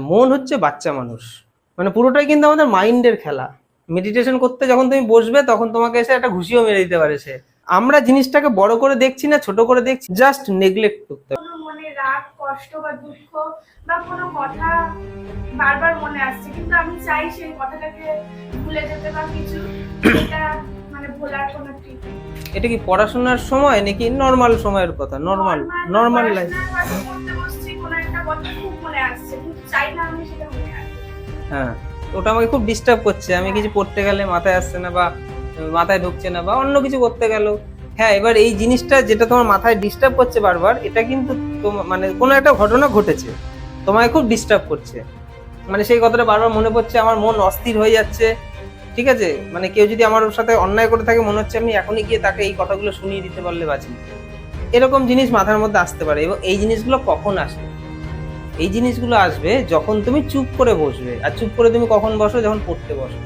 মন হচ্ছে বাচ্চা মানুষ, মানে পুরোটাই কিন্তু আমাদের মাইন্ডের খেলা। মেডিটেশন করতে যখন তুমি বসবে তখন তোমাকে এসে একটা ঘুষিও মেরে দিতে পারে সে। আমরা জিনিসটাকে বড় করে দেখছি না, ছোট করে দেখছি, জাস্ট নেগলেক্ট করতে হবে। কোনো মনে রাগ, কষ্ট বা দুঃখ বা কোনো কথা বারবার মনে আসছে, কিন্তু আমি চাই সেই কথাটাকে ভুলে যেতে বা কিছু, এটা মানে ভোলার কোনো ট্রিক। এটা কি পড়াশোনার সময় নাকি নর্মাল সময়ের কথা? Normal normal life. পড়তে বসছি, কোনো একটা কথা খুব মনে আসছে, কিন্তু চাই না আমি সেটা মনে আসছে। হ্যাঁ, ওটা আমাকে খুব ডিস্টার্ব করছে। আমি কিছু পড়তে গেলে মাথায় আসছে না, বা মাথায় ঢুকছে না, বা অন্য কিছু করতে গেল। হ্যাঁ, এবার এই জিনিসটা যেটা তোমার মাথায় ডিস্টার্ব করছে বারবার, এটা কিন্তু মানে কোনো একটা ঘটনা ঘটেছে, তোমায় খুব ডিস্টার্ব করছে। মানে সেই কথাটা বারবার মনে পড়ছে, আমার মন অস্থির হয়ে যাচ্ছে। ঠিক আছে, মানে কেউ যদি আমার সাথে অন্যায় করে থাকে, মনে হচ্ছে আমি এখনই গিয়ে তাকে এই কথাগুলো শুনিয়ে দিতে পারলে বাঁচি। এরকম জিনিস মাথার মধ্যে আসতে পারে। এবং এই জিনিসগুলো কখন আসে? এই জিনিসগুলো আসবে যখন তুমি চুপ করে বসবে। আর চুপ করে তুমি কখন বসো? যখন পড়তে বসো।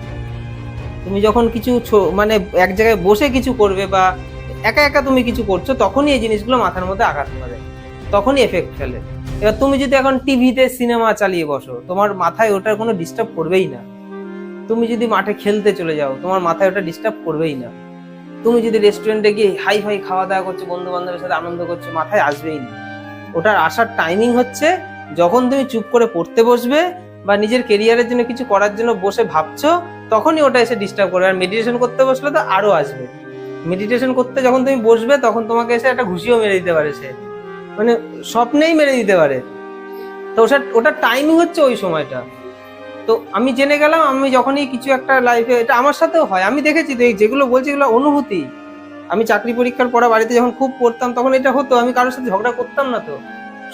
তুমি যখন কিছু মানে এক জায়গায় বসে কিছু করবে, বা একা একা তুমি কিছু করছো, তখনই এই জিনিসগুলো মাথার মধ্যে আঘাত করে, তখনই এফেক্ট ফেলে। এবার তুমি যদি এখন টিভিতে সিনেমা চালিয়ে বসো, তোমার মাথায় ওটার কোনো ডিস্টার্ব করবেই না। তুমি যদি মাঠে খেলতে চলে যাও, তোমার মাথায় ওটা ডিস্টার্ব করবেই না। তুমি যদি রেস্টুরেন্টে গিয়ে হাই ফাই খাওয়া দাওয়া করছো, বন্ধু বান্ধবের সাথে আনন্দ করছো, মাথায় আসবেই না। ওটার আসার টাইমিং হচ্ছে যখন তুমি চুপ করে পড়তে বসবে, বা নিজের কেরিয়ারের জন্য কিছু করার জন্য বসে ভাবছো, তখনই ওটা এসে ডিস্টার্ব করবে। আর মেডিটেশন করতে বসলে তো আরো আসবে। মেডিটেশন করতে যখন তুমি বসবে, তখন তোমাকে এসে একটা ঘুষিও মেরে দিতে পারে সে, মানে স্বপ্নেই মেরে দিতে পারে। তো ওটার টাইমিং হচ্ছে ওই সময়টা। তো আমি জেনে গেলাম, আমি যখনই কিছু একটা লাইফে, এটা আমার সাথেও হয়, আমি দেখেছি তো, যেগুলো বলছি এগুলো অনুভূতি। আমি চাকরি পরীক্ষার পড়া বাড়িতে যখন খুব পড়তাম, তখন এটা হতো। আমি কারোর সাথে ঝগড়া করতাম না তো,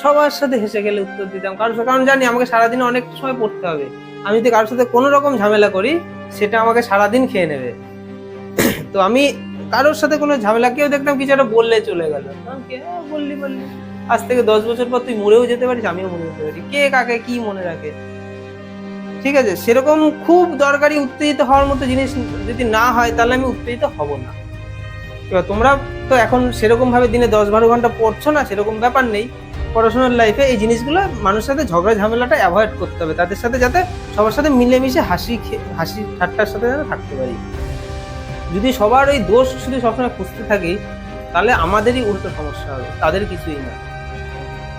সবার সাথে হেসে গেলে উত্তর দিতাম। কারণ জানি আমাকে সারাদিনে অনেক সময় পড়তে হবে। আমি যদি কারোর সাথে কোনো রকম ঝামেলা করি, সেটা আমাকে সারাদিন খেয়ে নেবে। তো আমি কারোর সাথে কোনো ঝামেলা, কেউ দেখতাম কিছু একটা বললে চলে গেল, বললি বললি, আজ থেকে 10 বছর পর তুই মরেও যেতে পারিস, আমিও মরে যেতে পারি, কে কাকে কি মনে রাখে? ঠিক আছে, সেরকম খুব দরকারি উত্তেজিত হওয়ার মতো জিনিস যদি না হয়, তাহলে আমি উত্তেজিত হব না। এবার তোমরা তো এখন সেরকম ভাবে দিনে 10-12 ঘন্টা পড়ছো না, সেরকম ব্যাপার নেই। পড়াশোনার লাইফে এই জিনিসগুলো মানুষের সাথে ঝগড়া ঝামেলাটা অ্যাভয়েড করতে হবে, তাদের সাথে যাতে সবার সাথে মিলেমিশে হাসি ঠাট্টার সাথে যাতে থাকতে পারি। যদি সবার ওই দোষ শুধু সবসময় খুঁজতে থাকি, তাহলে আমাদেরই উল্টো সমস্যা হবে, তাদের কিছুই না।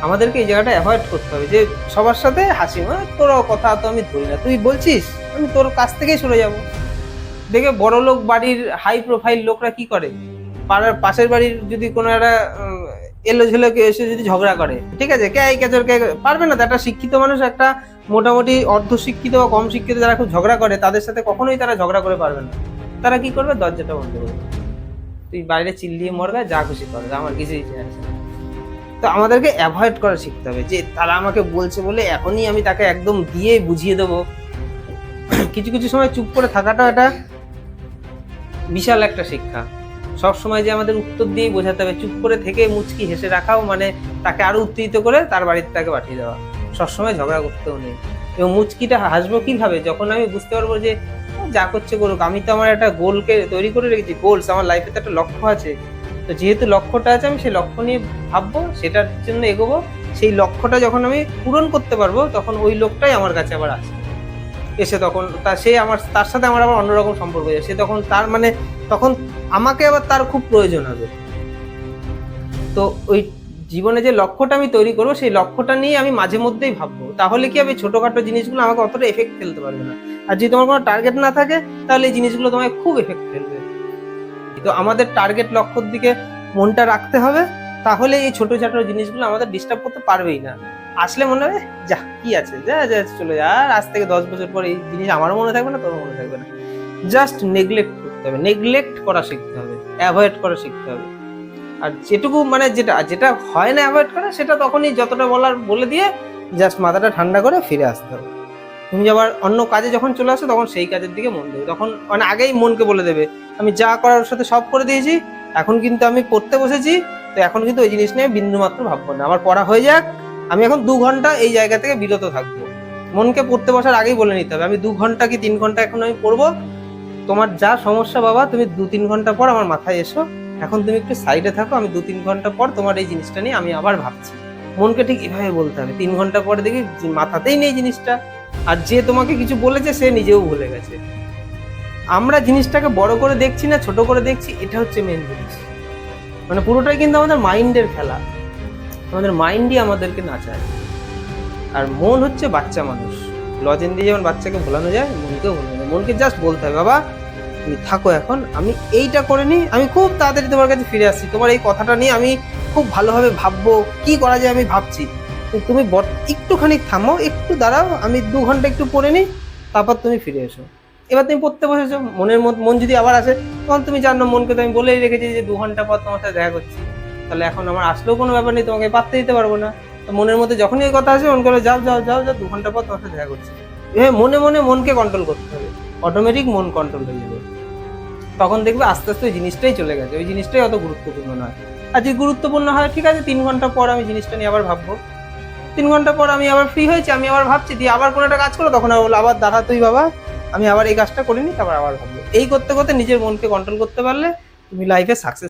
আমাদেরকে এই জায়গাটা অ্যাভয়েড করতে হবে, যে সবার সাথে হাসি, তোর কথা তো আমি ধরি না, তুই বলছিস আমি তোর কাছ থেকেই সরে যাব। দেখে বড় লোক বাড়ির হাই প্রোফাইল লোকরা কি করে, পাড়ার পাশের বাড়ির যদি কোনো একটা এলো ঝেলোকে এসে যদি ঝগড়া করে, ঠিক আছে, কে এই কেচর কে, পারবে না তো। একটা শিক্ষিত মানুষ, একটা মোটামুটি অর্ধ শিক্ষিত বা কম শিক্ষিত যারা খুব ঝগড়া করে, তাদের সাথে কখনোই তারা ঝগড়া করে পারবে না। তারা কি করবে? দরজাটা বন্ধ করবে, তুই বাইরে চিল্লিয়ে মরগা, যা খুশি করবে, আমার কিছুই যায় আসে না। তো আমাদেরকে অ্যাভয়েড করা শিখতে হবে, যে তারা আমাকে বলছে বলে এখনই আমি তাকে একদম দিয়ে বুঝিয়ে দেবো। কিছু কিছু সময় চুপ করে থাকাটা এটা বিশাল একটা শিক্ষা। সব সময় যে আমাদের উত্তর দিয়েই বোঝাতে হবে, চুপ করে থেকে মুচকি হেসে রাখাও মানে তাকে আরো উত্তেজিত করে তার বাড়িতে তাকে পাঠিয়ে দেওয়া। সবসময় ঝগড়া করতেও নেই। এবং মুচকিটা হাসবো কিভাবে? যখন আমি বুঝতে পারবো যে যা করছে করুক, আমি তো আমার একটা গোলকে তৈরি করে রেখেছি, গোলস, আমার লাইফে তো একটা লক্ষ্য আছে। তো যেহেতু লক্ষ্যটা আছে, আমি সেই লক্ষ্য নিয়ে ভাববো, সেটার জন্য এগোবো। সেই লক্ষ্যটা যখন আমি পূরণ করতে পারবো, তখন ওই লোকটাই আমার কাছে আবার আসে, এসে তখন সে আমার, তার সাথে আমার আবার অন্যরকম সম্পর্ক হয়ে যায়। সে তখন তার মানে তখন আমাকে আবার তার খুব প্রয়োজন হবে। তো ওই জীবনে যে লক্ষ্যটা আমি তৈরি করবো, সেই লক্ষ্যটা নিয়ে আমি মাঝে মধ্যেই ভাববো। তাহলে কি হবে? ছোটখাটো জিনিসগুলো আমাকে অতটা এফেক্ট ফেলতে পারবে না। আর যদি তোমার কোনো টার্গেট না থাকে, তাহলে এই জিনিসগুলো তোমায় খুব এফেক্ট ফেলবে। তো আমাদের টার্গেট, লক্ষ্যর দিকে মনটা রাখতে হবে, তাহলে এই ছোট ছোট জিনিসগুলো আমাদের ডিস্টার্ব করতে পারবেই না। আসলে মনে হবে যা কি আছে, যা যা চলে যা, আর আজ থেকে 10 বছর পর এই জিনিস আমারও মনে থাকবে না, তোর মনে থাকবে না। জাস্ট নেগলেক্ট করতে হবে, নেগলেক্ট করা শিখতে হবে, অ্যাভয়েড করা শিখতে হবে। আর যেটুকু মানে যেটা যেটা হয় না অ্যাভয়েড করা, সেটা তখনই যতটা বলার বলে দিয়ে জাস্ট মাথাটা ঠান্ডা করে ফিরে আসতে হবে। তুমি আবার অন্য কাজে যখন চলে আসো, তখন সেই কাজের দিকে মন দেবে। তখন মানে আগেই মনকে বলে দেবে, আমি যা করার সাথে সব করে দিয়েছি, এখন কিন্তু আমি পড়তে বসেছি, তো এখন কিন্তু ওই জিনিস নিয়ে বিন্দু মাত্র ভাববো না, আমার পড়া হয়ে যাক, আমি এখন 2 ঘন্টা এই জায়গা থেকে বিরত থাকবো। মনকে পড়তে বসার আগেই বলে নিতে হবে, আমি 2 ঘন্টা কি 3 ঘন্টা এখন আমি পড়বো। তোমার যা সমস্যা বাবা, তুমি 2-3 ঘন্টা পর আমার মাথায় এসো, এখন তুমি একটু সাইডে থাকো, আমি 2-3 ঘন্টা পর তোমার এই জিনিসটা নিয়ে আমি আবার ভাবছি। মনকে ঠিক এভাবে বলতে হবে। 3 ঘন্টা পরে দেখি যে মাথাতেই নেই জিনিসটা, আর যে তোমাকে কিছু বলেছে সে নিজেও ভুলে গেছে। আমরা জিনিসটাকে বড় করে দেখছি না ছোট করে দেখছি, এটা হচ্ছে মেন জিনিস। মানে পুরোটাই কিন্তু আমাদের মাইন্ডের খেলা, আমাদের মাইন্ডই আমাদেরকে নাচায়। আর মন হচ্ছে বাচ্চা মানুষ, লজেন দিয়ে যেমন বাচ্চাকে ভোলানো যায়, মনকেও ভোলানো যায়। মনকে জাস্ট বলতে হবে, বাবা তুমি থাকো, এখন আমি এইটা করে নিই, আমি খুব তাড়াতাড়ি তোমার কাছে ফিরে আসছি, তোমার এই কথাটা নিয়ে আমি খুব ভালোভাবে ভাববো, কি করা যায় আমি ভাবছি, তুমি একটুখানি থামো, একটু দাঁড়াও, আমি 2 ঘন্টা একটু পড়ে নিই, তারপর তুমি ফিরে এসো। এবার তুমি পড়তে বসেছো, মন যদি আবার আসে, তখন তুমি জানো মনকে তো আমি বলেই রেখেছি যে 2 ঘন্টা পর তোমার সাথে দেখা করছি, তাহলে এখন আমার আসলেও কোনো ব্যাপার নেই, তোমাকে পাত্তা দিতে পারবো না। তো মনের মধ্যে যখনই এই কথা আসে, মন করে যাও যাও যাও যাও, 2 ঘন্টা পর তোমার সাথে দেখা করছি। এভাবে মনে মনে মনকে কন্ট্রোল করতে হবে, অটোমেটিক মন কন্ট্রোল হয়ে যাবে। তখন দেখবে আস্তে আস্তে ওই জিনিসটাই চলে গেছে, ওই জিনিসটাই অত গুরুত্বপূর্ণ নয়। আর যদি গুরুত্বপূর্ণ হয়, ঠিক আছে 3 ঘন্টা পর আমি জিনিসটা নিয়ে আবার ভাববো, 3 ঘন্টা পর আমি আবার ফ্রি হয়েছি, আমি আবার ভাবছি, দিয়ে আবার কোনো একটা কাজ করো, তখন বললো আবার দাঁড়া তুই বাবা, আমি আবার এই কাজটা করে নিই, তারপর আবার ভাববো। এই করতে করতে নিজের মনকে কন্ট্রোল করতে পারলে তুমি লাইফে সাকসেস